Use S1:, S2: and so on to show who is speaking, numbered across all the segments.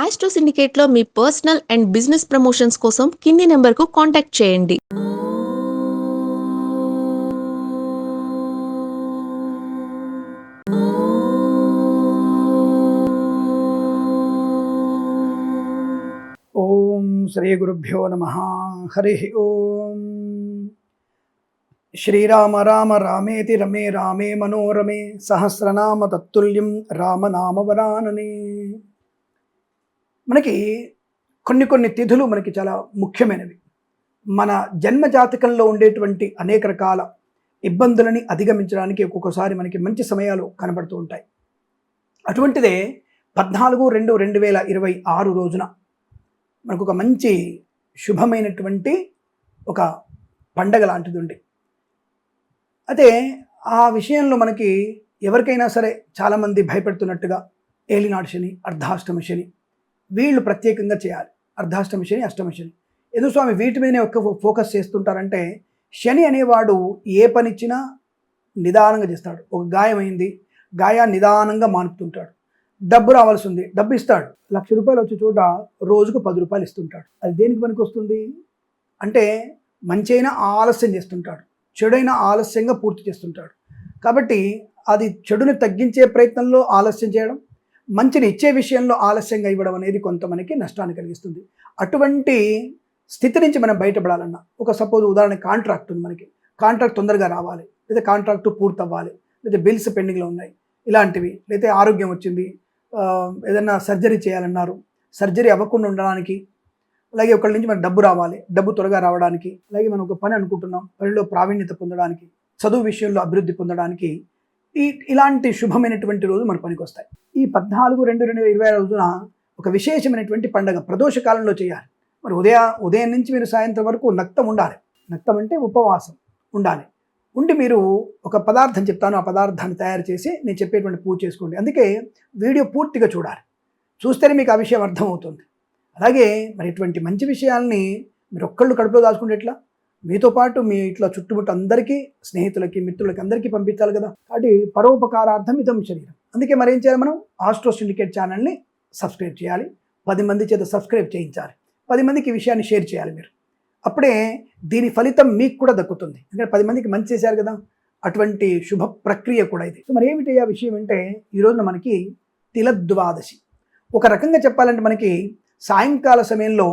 S1: Astro సిండికేట్లో మీ personal and business promotions కోసం కింది నెంబర్కు కాంటాక్ట్ చేయండి.
S2: ఓం శ్రీ గురుభ్యో నమ. హరి ఓం. శ్రీరామ రామ రామేతి రమే రామే మనోరమే సహస్రనామ తత్తుల్యం రామనామ వరాననే. మనకి కొన్ని తిథులు మనకి చాలా ముఖ్యమైనవి. మన జన్మ జాతకంలో ఉండేటువంటి అనేక రకాల ఇబ్బందులని అధిగమించడానికి ఒక్కొక్కసారి మనకి మంచి సమయాలు కనబడుతూ ఉంటాయి. అటువంటిదే 14/2/2026 రోజున మనకు ఒక మంచి శుభమైనటువంటి ఒక పండగ లాంటిది ఉంది. అయితే ఆ విషయంలో మనకి ఎవరికైనా సరే చాలామంది భయపెడుతున్నట్టుగా ఏలినాడు శని, అర్ధాష్టమ శని వీళ్ళు ప్రత్యేకంగా చేయాలి. అర్ధాష్టమ శని, అష్టమ శని ఎందుకు స్వామి వీటి మీదనే ఒక్క ఫోకస్ చేస్తుంటారంటే, శని అనేవాడు ఏ పనిచ్చినా నిదానంగా చేస్తాడు. ఒక గాయమైంది, గాయాన్ని నిదానంగా మానుపుతుంటాడు. డబ్బు రావాల్సి ఉంది, డబ్బు ఇస్తాడు. 1,00,000 రూపాయలు వచ్చే చోట రోజుకు 10 రూపాయలు ఇస్తుంటాడు. అది దేనికి పనికి వస్తుంది అంటే, మంచైనా ఆలస్యం చేస్తుంటాడు, చెడైనా ఆలస్యంగా పూర్తి చేస్తుంటాడు. కాబట్టి అది చెడుని తగ్గించే ప్రయత్నంలో ఆలస్యం చేయడం, మంచిని ఇచ్చే విషయంలో ఆలస్యంగా ఇవ్వడం అనేది కొంత మనకి నష్టాన్ని కలిగిస్తుంది. అటువంటి స్థితి నుంచి మనం బయటపడాలన్నా, ఒక సపోజ్ ఉదాహరణ కాంట్రాక్ట్ ఉంది, మనకి కాంట్రాక్ట్ తొందరగా రావాలి, లేదా కాంట్రాక్ట్ పూర్తి అవ్వాలి, లేదా బిల్స్ పెండింగ్లో ఉన్నాయి ఇలాంటివి, లేదా ఆరోగ్యం వచ్చింది, ఏదైనా సర్జరీ చేయాలన్నారు, సర్జరీ అవ్వకుండా ఉండడానికి, అలాగే ఒకళ్ళ నుంచి మనకు డబ్బు రావాలి, డబ్బు త్వరగా రావడానికి, అలాగే మనం ఒక పని అనుకుంటున్నాం, పనిలో ప్రావీణ్యత పొందడానికి, చదువు విషయంలో అభివృద్ధి పొందడానికి ఇలాంటి శుభమైనటువంటి రోజు మన పనికి వస్తాయి. ఈ 14/2/2026 రోజున ఒక విశేషమైనటువంటి పండుగ ప్రదోష కాలంలో చేయాలి. మరి ఉదయం నుంచి మీరు సాయంత్రం వరకు నక్తం ఉండాలి. నక్తం అంటే ఉపవాసం ఉండాలి. ఉండి మీరు ఒక పదార్థం చెప్తాను, ఆ పదార్థాన్ని తయారు చేసి నేను చెప్పేటువంటి పూజ చేసుకోండి. అందుకే వీడియో పూర్తిగా చూడాలి, చూస్తేనే మీకు ఆ విషయం అర్థమవుతుంది. అలాగే మరి ఇటువంటి మంచి విషయాల్ని మీరు ఒక్కళ్ళు కడుపులో దాచుకుంటే ఎట్లా? మీతో పాటు మీ ఇట్లా చుట్టుముట్టు అందరికీ, స్నేహితులకి, మిత్రులకి అందరికీ పంపించాలి కదా. కాబట్టి పరోపకారార్థం ఇదం శరీరం. అందుకే మరి ఏం చేయాలి, మనం ఆస్ట్రో సిండికేట్ ఛానల్ని సబ్స్క్రైబ్ చేయాలి, 10 మంది చేత సబ్స్క్రైబ్ చేయించాలి, 10 మందికి ఈ విషయాన్ని షేర్ చేయాలి మీరు. అప్పుడే దీని ఫలితం మీకు కూడా దక్కుతుంది. ఎందుకంటే 10 మందికి మంచి చేశారు కదా, అటువంటి శుభ ప్రక్రియ కూడా ఇది. సో మరి ఏమిటి ఆ విషయం అంటే, ఈరోజున మనకి తిలద్వాదశి. ఒక రకంగా చెప్పాలంటే మనకి సాయంకాల సమయంలో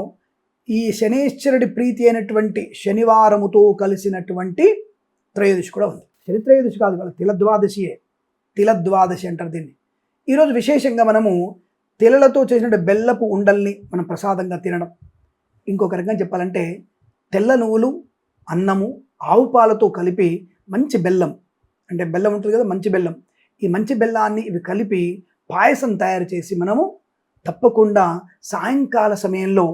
S2: ఈ శనేశ్వరుడి ప్రీతి అయినటువంటి శనివారముతో కలిసినటువంటి త్రయోదశి కూడా ఉంది. శని త్రయోదశి కాదు, వాళ్ళ తిలద్వాదశియే. తిలద్వాదశి అంటారు దీన్ని. ఈరోజు విశేషంగా మనము తిలలతో చేసినటువంటి బెల్లపు ఉండల్ని మనం ప్రసాదంగా తినడం. ఇంకొక రకంగా చెప్పాలంటే తెల్ల నువ్వులు, అన్నము, ఆవు పాలతో కలిపి మంచి బెల్లం, అంటే బెల్లం ఉంటుంది కదా, మంచి బెల్లం, ఈ మంచి బెల్లాన్ని ఇవి కలిపి పాయసం తయారు చేసి మనము తప్పకుండా సాయంకాల సమయంలో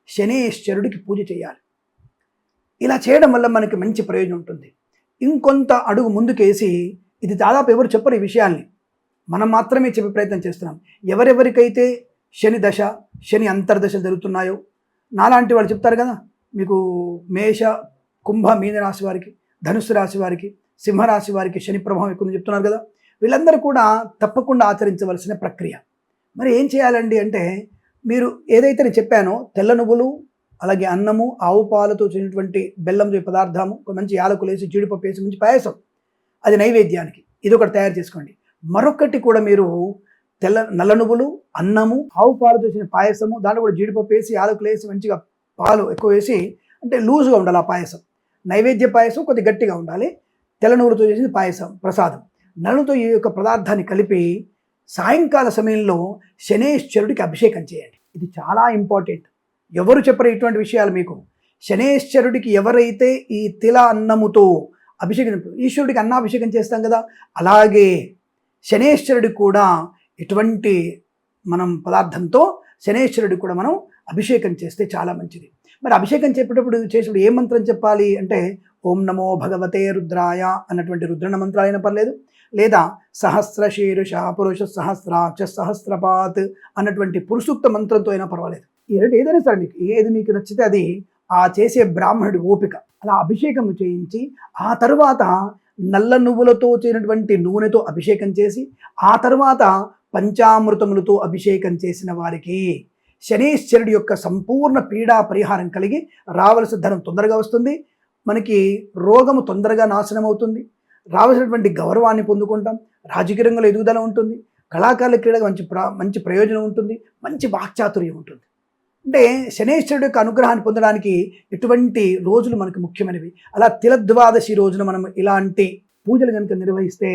S2: శనేశ్వరుడికి పూజ చేయాలి. ఇలా చేయడం వల్ల మనకి మంచి ప్రయోజనం ఉంటుంది. ఇంకొంత అడుగు ముందుకేసి, ఇది దాదాపు ఎవరు చెప్పరు ఈ విషయాల్ని, మనం మాత్రమే చెప్పే ప్రయత్నం చేస్తున్నాం. ఎవరెవరికైతే శని దశ, శని అంతర్దశ జరుగుతున్నాయో, నాలాంటి వాళ్ళు చెప్తారు కదా, మీకు మేష, కుంభ, మీన రాశి వారికి, ధనుస్సు రాశి వారికి, సింహరాశి వారికి శని ప్రభావం ఎక్కువ చెప్తున్నారు కదా, వీళ్ళందరూ కూడా తప్పకుండా ఆచరించవలసిన ప్రక్రియ. మరి ఏం చేయాలండి అంటే, మీరు ఏదైతే నేను చెప్పానో తెల్ల నువ్వులు, అలాగే అన్నము, ఆవు పాలతో చేసినటువంటి బెల్లం పదార్థము, ఒక మంచి యాలకులు వేసి, జీడిపప్పు వేసి మంచి పాయసం, అది నైవేద్యానికి ఇది ఒకటి తయారు చేసుకోండి. మరొకటి కూడా మీరు నల్ల నువ్వులు, అన్నము, ఆవు పాలతో చేసిన పాయసము, దాంట్లో కూడా జీడిపప్పు వేసి, యాలకులు వేసి, మంచిగా పాలు ఎక్కువ వేసి, అంటే లూజుగా ఉండాలి ఆ పాయసం. నైవేద్య పాయసం కొద్దిగా గట్టిగా ఉండాలి. తెల్ల నువ్వులతో చేసిన పాయసం ప్రసాదం, నలుతో ఈ యొక్క పదార్థాన్ని కలిపి సాయంకాల సమయంలో శనేశ్వరుడికి అభిషేకం చేయండి. ఇది చాలా ఇంపార్టెంట్. ఎవరు చెప్పరు ఇటువంటి విషయాలు మీకు. శనేశ్వరుడికి ఎవరైతే ఈ తిల అన్నముతో అభిషేకం, ఈశ్వరుడికి అన్నాభిషేకం చేస్తాం కదా, అలాగే శనేశ్వరుడికి కూడా ఇటువంటి మనం పదార్థంతో శనేశ్వరుడికి కూడా మనం అభిషేకం చేస్తే చాలా మంచిది. మరి అభిషేకం చేసేటప్పుడు ఏ మంత్రం చెప్పాలి అంటే, ఓం నమో భగవతే రుద్రాయ అన్నటువంటి రుద్రణ మంత్రాలు అయినా పర్లేదు, లేదా సహస్ర శీర్ష పురుష సహస్రాక్ష సహస్రపాత్ అన్నటువంటి పురుషూక్త మంత్రంతో అయినా పర్వాలేదు. ఏదైనా సరే మీకు ఏది మీకు నచ్చితే అది ఆ చేసే బ్రాహ్మణుడి ఓపిక. అలా అభిషేకం చేయించి, ఆ తరువాత నల్ల నువ్వులతో చేసినటువంటి నూనెతో అభిషేకం చేసి, ఆ తరువాత పంచామృతములతో అభిషేకం చేసిన వారికి శనీశ్వరుడి యొక్క సంపూర్ణ పీడా పరిహారం కలిగి రావలసిన ధనం తొందరగా వస్తుంది, మనకి రోగము తొందరగా నాశనం అవుతుంది, రావాల్సినటువంటి గౌరవాన్ని పొందుకుంటాం, రాజకీయ రంగంలో ఎదుగుదల ఉంటుంది, కళాకారుల క్రీడగా మంచి ప్రయోజనం ఉంటుంది, మంచి వాక్చాతుర్యం ఉంటుంది. అంటే శనీశ్వరుడు యొక్క అనుగ్రహాన్ని పొందడానికి ఇటువంటి రోజులు మనకు ముఖ్యమైనవి. అలా తిలద్వాదశి రోజున మనం ఇలాంటి పూజలు కనుక నిర్వహిస్తే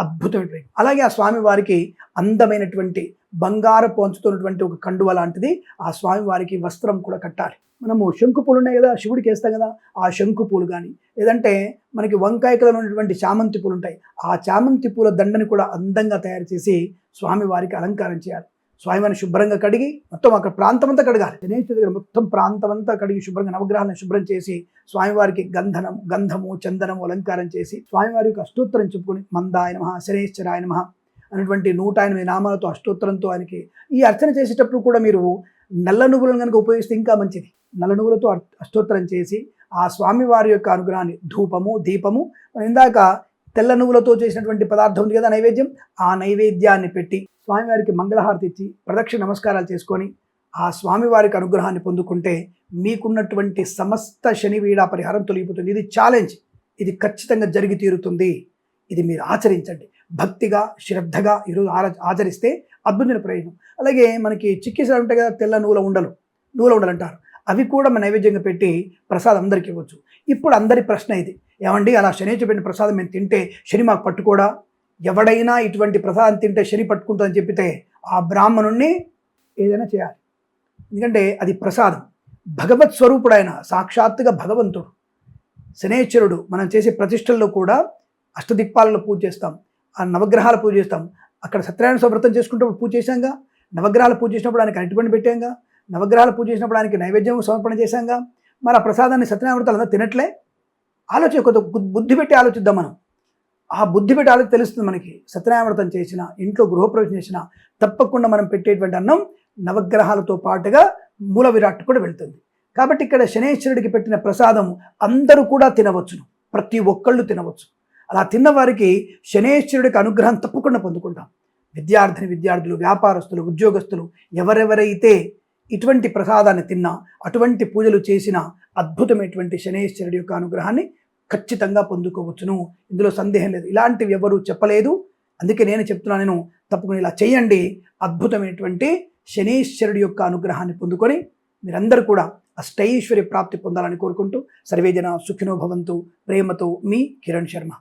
S2: అద్భుతమైనటువంటి, అలాగే ఆ స్వామి వారికి అందమైనటువంటి బంగారు పంచుతున్నటువంటి ఒక కండువ లాంటిది ఆ స్వామి వారికి వస్త్రం కూడా కట్టాలి. మనము శంకు పూలు ఉన్నాయి కదా, శివుడికి వేస్తాం కదా, ఆ శంకు పూలు కానీ లేదంటే మనకి వంకాయ కలర్ ఉన్నటువంటి చామంతి పూలు ఉంటాయి, ఆ చామంతి పూల దండని కూడా అందంగా తయారు చేసి స్వామి వారికి అలంకారం చేయాలి. స్వామివారిని శుభ్రంగా కడిగి మొత్తం అక్కడ ప్రాంతం అంతా కడగాలి. శనేశ్వరుడి దగ్గర మొత్తం ప్రాంతం అంతా కడిగి శుభ్రంగా నవగ్రహాలను శుభ్రం చేసి స్వామివారికి గంధము చందనము అలంకారం చేసి స్వామివారి యొక్క అష్టోత్తరం చెప్పుకొని మందాయ నమః శనేశ్వరాయ నమః అనేటువంటి 108 నామాలతో అష్టోత్తరంతో ఆయనకి ఈ అర్చన చేసేటప్పుడు కూడా మీరు నల్ల నువ్వులను కనుక ఉపయోగిస్తే ఇంకా మంచిది. నల్ల నువ్వులతో అష్టోత్తరం చేసి ఆ స్వామివారి యొక్క అనుగ్రహాన్ని ధూపము దీపము, ఇందాక తెల్ల నువ్వులతో చేసినటువంటి పదార్థం ఉంది కదా నైవేద్యం, ఆ నైవేద్యాన్ని పెట్టి స్వామివారికి మంగళహారతి ఇచ్చి ప్రదక్షిణ నమస్కారాలు చేసుకొని ఆ స్వామివారికి అనుగ్రహాన్ని పొందుకుంటే మీకున్నటువంటి సమస్త శని వీడా పరిహారం తొలగిపోతుంది. ఇది ఛాలెంజ్, ఇది ఖచ్చితంగా జరిగి తీరుతుంది. ఇది మీరు ఆచరించండి భక్తిగా శ్రద్ధగా ఈరోజు ఆచరిస్తే అద్భుతమైన ప్రయోజనం. అలాగే మనకి చిక్కిసలు ఉంటాయి కదా, తెల్ల నువ్వుల ఉండలు అంటారు, అవి కూడా మన నైవేద్యంగా పెట్టి ప్రసాదం అందరికీ ఇవ్వచ్చు. ఇప్పుడు అందరి ప్రశ్న ఇది, ఏమండి అలా శనిచు పెట్టిన ప్రసాదం మేము తింటే శని మాకు పట్టుకోడా? ఎవడైనా ఇటువంటి ప్రసాదం తింటే శని పట్టుకుంటుందని చెప్పితే ఆ బ్రాహ్మణుణ్ణి ఏదైనా చేయాలి. ఎందుకంటే అది ప్రసాదం, భగవత్ స్వరూపుడైన సాక్షాత్తుగా భగవంతుడు శనేశ్వరుడు. మనం చేసే ప్రతిష్టల్లో కూడా అష్టదిక్పాలలో పూజ చేస్తాం, ఆ నవగ్రహాల పూజ చేస్తాం, అక్కడ సత్యనారాయణ వ్రతం చేసుకుంటప్పుడు పూజ చేశాంగా, నవగ్రహాల పూజ చేసినప్పుడు ఆయనకి అరటిపండు పెట్టాంగా, నవగ్రహాల పూజ చేసినప్పుడు ఆయనకి నైవేద్యం సమర్పణ చేశాంగా, మరి ఆ ప్రసాదాన్ని సత్యనారాయణ వ్రతాలు అందరూ తినట్లే? కొద్ది బుద్ధి పెట్టి ఆలోచిద్దాం మనం. ఆ బుద్ధి పెట్టి ఆలోచన తెలుస్తుంది మనకి. సత్యనారాయణ వ్రతం చేసిన, ఇంట్లో గృహప్రవేశం చేసిన తప్పకుండా మనం పెట్టేటువంటి అన్నం నవగ్రహాలతో పాటుగా మూల విరాట్ కూడా వెళ్తుంది. కాబట్టి ఇక్కడ శనేశ్వరుడికి పెట్టిన ప్రసాదం అందరూ కూడా తినవచ్చును, ప్రతి ఒక్కళ్ళు తినవచ్చు. అలా తిన్నవారికి శనేశ్వరుడికి అనుగ్రహం తప్పకుండా పొందుకుంటాం. విద్యార్థులు, వ్యాపారస్తులు, ఉద్యోగస్తులు ఎవరెవరైతే ఇటువంటి ప్రసాదాన్ని తిన్నా, అటువంటి పూజలు చేసిన అద్భుతమైనటువంటి శనేశ్వరుడి యొక్క అనుగ్రహాన్ని ఖచ్చితంగా పొందుకోవచ్చును. ఇందులో సందేహం లేదు. ఇలాంటివి ఎవరు చెప్పలేదు, అందుకే నేను చెప్తున్నాను. తప్పకుండా ఇలా చేయండి. అద్భుతమైనటువంటి శనేశ్వరుడి యొక్క అనుగ్రహాన్ని పొందుకొని మీరందరూ కూడా అష్టైశ్వర్య ప్రాప్తి పొందాలని కోరుకుంటూ సర్వేజన సుఖినో భవంతు. ప్రేమతో మీ కిరణ్ శర్మ.